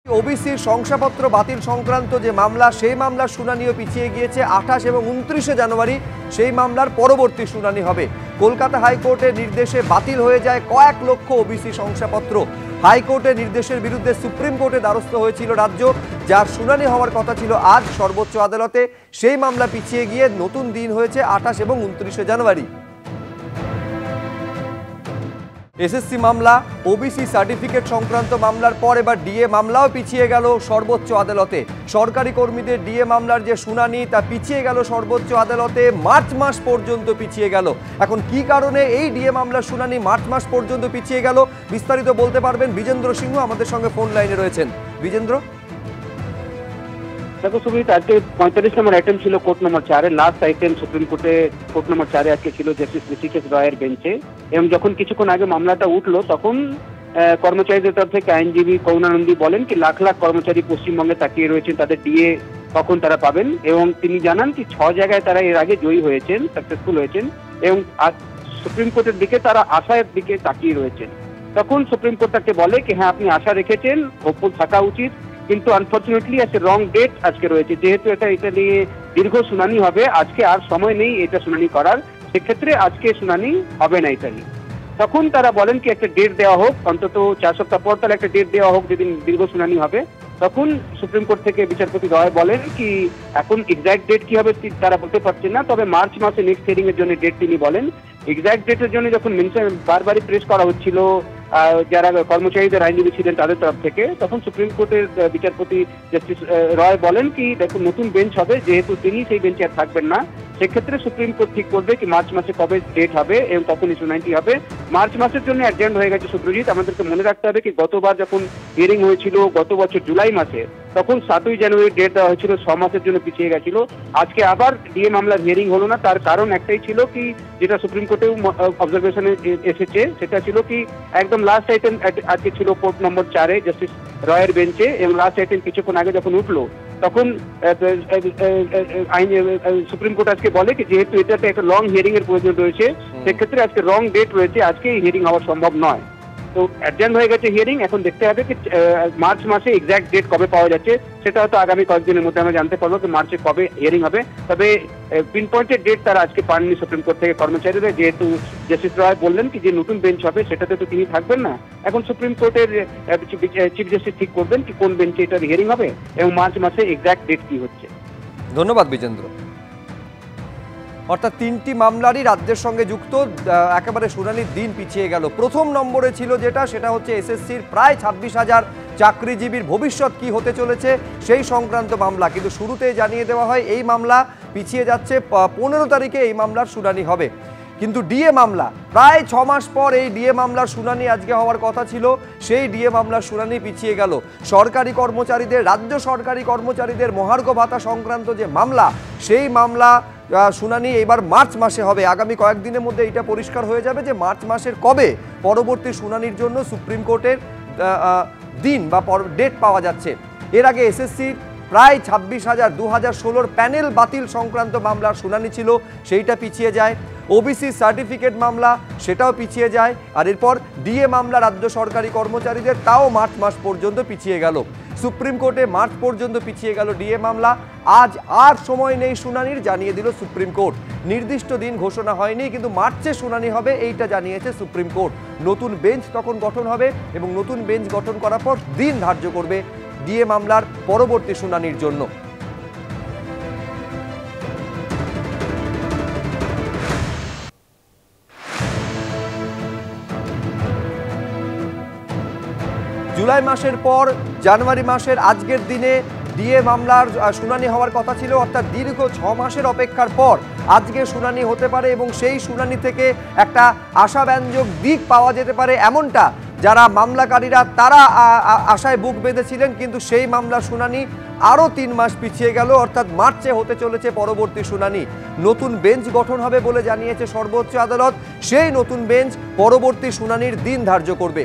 ওবিসির শংসাপত্র বাতিল সংক্রান্ত যে মামলা, সেই মামলার শুনানিও পিছিয়ে গিয়েছে। 28 এবং 29 জানুয়ারি সেই মামলার পরবর্তী শুনানি হবে। কলকাতা হাইকোর্টের নির্দেশে বাতিল হয়ে যায় কয়েক লক্ষ ওবিসি শংসাপত্র। হাইকোর্টের নির্দেশের বিরুদ্ধে সুপ্রিম কোর্টে দ্বারস্থ হয়েছিল রাজ্য, যার শুনানি হওয়ার কথা ছিল আজ সর্বোচ্চ আদালতে। সেই মামলা পিছিয়ে গিয়ে নতুন দিন হয়েছে 28 এবং 29 জানুয়ারি। এসএসসি মামলা, ওবিসি সার্টিফিকেট সংক্রান্ত মামলার পর এবার ডিএ মামলাও পিছিয়ে গেল সর্বোচ্চ আদালতে। সরকারি কর্মীদের ডিএ মামলার যে শুনানি তা পিছিয়ে গেল সর্বোচ্চ আদালতে, মার্চ মাস পর্যন্ত পিছিয়ে গেল। এখন কি কারণে এই ডিএ মামলার শুনানি মার্চ মাস পর্যন্ত পিছিয়ে গেল, বিস্তারিত বলতে পারবেন বিজেন্দ্র সিংহ, আমাদের সঙ্গে ফোন লাইনে রয়েছেন। বিজেন্দ্র, দেখো সুমিত, আজকে 45 নম্বর আইটেম ছিল কোর্ট নম্বর 4 এর লাস্ট আইটেম সুপ্রিম কোর্টে কোর্ট নম্বর 4 এ আজকে ছিল জাস্টিস ঋষিকেশ রায়ের বেঞ্চে। এবং যখন কিছুক্ষণ আগে মামলাটা উঠলো তখন কর্মচারীদের তরফ থেকে আইনজীবী করুণানন্দী বলেন কি লাখ লাখ কর্মচারী পশ্চিমবঙ্গে তাকিয়ে রয়েছেন তাদের ডিএ কখন তারা পাবেন। এবং তিনি জানান কি 6 জায়গায় তারা এর আগে জয়ী হয়েছেন, সাকসেসফুল হয়েছেন এবং সুপ্রিম কোর্টের দিকে তারা আশার দিকে তাকিয়ে রয়েছেন। তখন সুপ্রিম কোর্ট তাকে বলে কি হ্যাঁ আপনি আশা রেখেছেন, হোপফুল থাকা উচিত, কিন্তু আনফর্চুনেটলি আজকে রং ডেট আজকে রয়েছে। যেহেতু এটা নিয়ে দীর্ঘ শুনানি হবে, আজকে আর সময় নেই এটা শুনানি করার, সেক্ষেত্রে আজকে শুনানি হবে না এটা নিয়ে। তখন তারা বলেন কি একটা ডেট দেওয়া হোক, অন্তত 4 সপ্তাহ পর তাহলে একটা ডেট দেওয়া হোক যেদিন দীর্ঘ শুনানি হবে। তখন সুপ্রিম কোর্ট থেকে বিচারপতি রয় বলেন কি এখন এক্সাক্ট ডেট কি হবে তারা বলতে পারছেন না, তবে মার্চ মাসে নেক্সট হিয়ারিং এর জন্য ডেট তিনি বলেন। এক্সাক্ট ডেটের জন্য যখন মেনশন বারবারই প্রেস করা হচ্ছিল যারা কর্মচারীদের আইনজীবী ছিলেন তাদের তরফ থেকে, তখন সুপ্রিম কোর্টের বিচারপতি জাস্টিস রয় বলেন কি দেখুন নতুন বেঞ্চ হবে, যেহেতু তিনি সেই বেঞ্চে আর থাকবেন না, সেক্ষেত্রে সুপ্রিম কোর্ট ঠিক করবে কি মার্চ মাসে কবে ডেট হবে এবং তখনই শুনানিটি হবে। মার্চ মাসের জন্য অ্যাডজেন্ট হয়ে গেছে সুপ্রজিৎ। আমাদেরকে মনে রাখতে হবে কি গতবার যখন হিয়ারিং হয়েছিল গত বছর জুলাই মাসে, তখন 7ই জানুয়ারি ডেট দেওয়া হয়েছিল, 6 মাসের জন্য পিছিয়ে গেছিল। আজকে আবার ডিএ মামলার হিয়ারিং হলো না, তার কারণ একটাই ছিল কি যেটা সুপ্রিম কোর্টেও অবজারভেশনে এসেছে, সেটা ছিল কি একদম লাস্ট আইটেম আজকে ছিল কোর্ট নম্বর 4 এ জাস্টিস রয়ের বেঞ্চে, এবং লাস্ট আইটেম কিছুক্ষণ আগে যখন উঠলো তখন সুপ্রিম কোর্ট আজকে বলে কি যেহেতু এটাতে একটা লং হিয়ারিং এর প্রয়োজন রয়েছে, সেক্ষেত্রে আজকে রং ডেট রয়েছে, আজকে হিয়ারিং হওয়া সম্ভব নয়। তো অ্যাডজেন্ট হয়ে গেছে হিয়ারিং। এখন দেখতে হবে কি মার্চ মাসে এক্সাক্ট ডেট কবে পাওয়া যাচ্ছে, সেটা হয়তো আগামী কয়েকদিনের মধ্যে আমরা জানতে পারবো কি মার্চে কবে হিয়ারিং হবে। তবে পিন পয়েন্টেড ডেট তারা আজকে পাননি সুপ্রিম কোর্ট থেকে কর্মচারীরা, যেহেতু জাস্টিস রয় বললেন কি যে নতুন বেঞ্চ হবে, সেটাতে তো তিনি থাকবেন না। এখন সুপ্রিম কোর্টের চিফ জাস্টিস ঠিক করবেন কি কোন বেঞ্চে এটার হিয়ারিং হবে এবং মার্চ মাসে এক্সাক্ট ডেট কি হচ্ছে। ধন্যবাদ বিজেন্দ্র। অর্থাৎ 3টি মামলারই রাজ্যের সঙ্গে যুক্ত, একেবারে শুনানির দিন পিছিয়ে গেল। প্রথম নম্বরে ছিল সেটা হচ্ছে এসএসসির প্রায় 26,000 চাকরিজীবীর ভবিষ্যৎ কি হতে চলেছে সেই সংক্রান্ত মামলা, কিন্তু শুরুতেই জানিয়ে দেওয়া হয় এই মামলা পিছিয়ে যাচ্ছে, 15 তারিখে এই মামলার শুনানি হবে। কিন্তু ডিএ মামলা প্রায় 6 মাস পর এই ডিএ মামলার শুনানি আজকে হওয়ার কথা ছিল, সেই ডিএ মামলার শুনানি পিছিয়ে গেল। সরকারি কর্মচারীদের, রাজ্য সরকারি কর্মচারীদের মহার্ঘ ভাতা সংক্রান্ত যে মামলা, সেই মামলা শুনানি এবার মার্চ মাসে হবে। আগামী কয়েকদিনের মধ্যে এটা পরিষ্কার হয়ে যাবে যে মার্চ মাসের কবে পরবর্তী শুনানির জন্য সুপ্রিম কোর্টের দিন বা ডেট পাওয়া যাচ্ছে। এর আগে এসএসসির প্রায় 26,000 2016 প্যানেল বাতিল সংক্রান্ত মামলার শুনানি ছিল, সেইটা পিছিয়ে যায়। ওবিসি সার্টিফিকেট মামলা সেটাও পিছিয়ে যায়। আর এরপর ডিএ মামলা রাজ্য সরকারি কর্মচারীদের, তাও মার্চ মাস পর্যন্ত পিছিয়ে গেল। সুপ্রিম কোর্টে মার্চ পর্যন্ত পিছিয়ে গেল ডিএ মামলা। আজ আর সময় নেই শুনানির, জানিয়ে দিল সুপ্রিম কোর্ট। নির্দিষ্ট দিন ঘোষণা হয়নি, কিন্তু মার্চে শুনানি হবে এইটা জানিয়েছে সুপ্রিম কোর্ট। নতুন বেঞ্চ তখন গঠন হবে এবং নতুন বেঞ্চ গঠন করার পর দিন ধার্য করবে ডিএ মামলার পরবর্তী শুনানির জন্য। জুলাই মাসের পর জানুয়ারি মাসের আজকের দিনে ডিএ মামলার শুনানি হওয়ার কথা ছিল, অর্থাৎ দীর্ঘ 6 মাসের অপেক্ষার পর আজকে শুনানি হতে পারে এবং সেই শুনানি থেকে একটা আশাব্যঞ্জক দিক পাওয়া যেতে পারে, এমনটা যারা মামলাকারীরা তারা আশায় বুক বেঁধেছিলেন। কিন্তু সেই মামলার শুনানি আরও 3 মাস পিছিয়ে গেল, অর্থাৎ মার্চে হতে চলেছে পরবর্তী শুনানি। নতুন বেঞ্চ গঠন হবে বলে জানিয়েছে সর্বোচ্চ আদালত, সেই নতুন বেঞ্চ পরবর্তী শুনানির দিন ধার্য করবে।